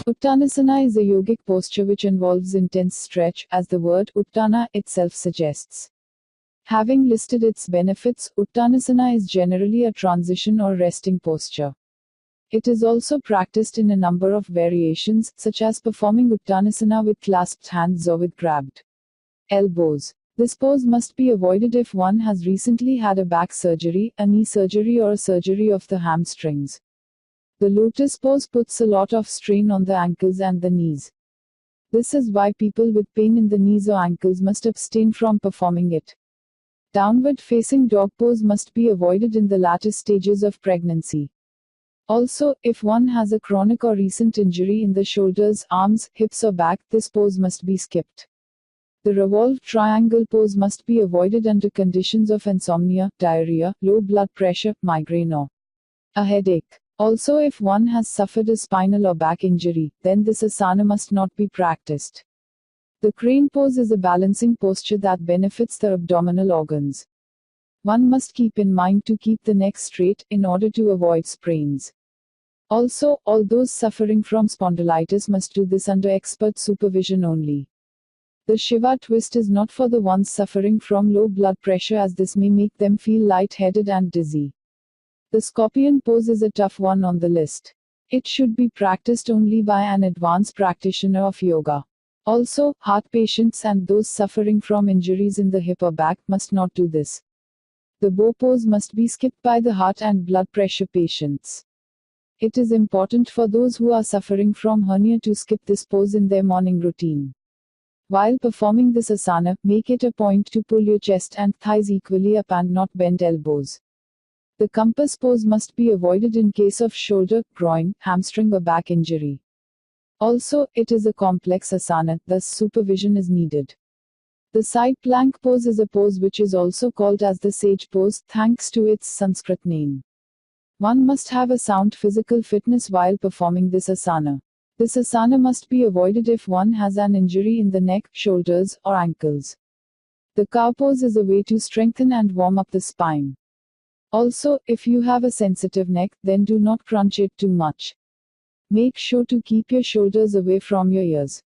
Uttanasana is a yogic posture which involves intense stretch, as the word Uttana itself suggests. Having listed its benefits, Uttanasana is generally a transition or resting posture. It is also practiced in a number of variations, such as performing Uttanasana with clasped hands or with grabbed elbows. This pose must be avoided if one has recently had a back surgery, a knee surgery, or a surgery of the hamstrings. The lotus pose puts a lot of strain on the ankles and the knees. This is why people with pain in the knees or ankles must abstain from performing it. Downward facing dog pose must be avoided in the latter stages of pregnancy. Also, if one has a chronic or recent injury in the shoulders, arms, hips, or back, this pose must be skipped. The revolved triangle pose must be avoided under conditions of insomnia, diarrhea, low blood pressure, migraine, or a headache. Also, if one has suffered a spinal or back injury, then this asana must not be practiced. The crane pose is a balancing posture that benefits the abdominal organs. One must keep in mind to keep the neck straight, in order to avoid sprains. Also, all those suffering from spondylitis must do this under expert supervision only. The Shiva twist is not for the ones suffering from low blood pressure, as this may make them feel lightheaded and dizzy. The scorpion pose is a tough one on the list. It should be practiced only by an advanced practitioner of yoga. Also, heart patients and those suffering from injuries in the hip or back must not do this. The bow pose must be skipped by the heart and blood pressure patients. It is important for those who are suffering from hernia to skip this pose in their morning routine. While performing this asana, make it a point to pull your chest and thighs equally up and not bend elbows. The compass pose must be avoided in case of shoulder, groin, hamstring, or back injury. Also, it is a complex asana, thus supervision is needed. The side plank pose is a pose which is also called as the sage pose, thanks to its Sanskrit name. One must have a sound physical fitness while performing this asana. This asana must be avoided if one has an injury in the neck, shoulders, or ankles. The cow pose is a way to strengthen and warm up the spine. Also, if you have a sensitive neck, then do not crunch it too much. Make sure to keep your shoulders away from your ears.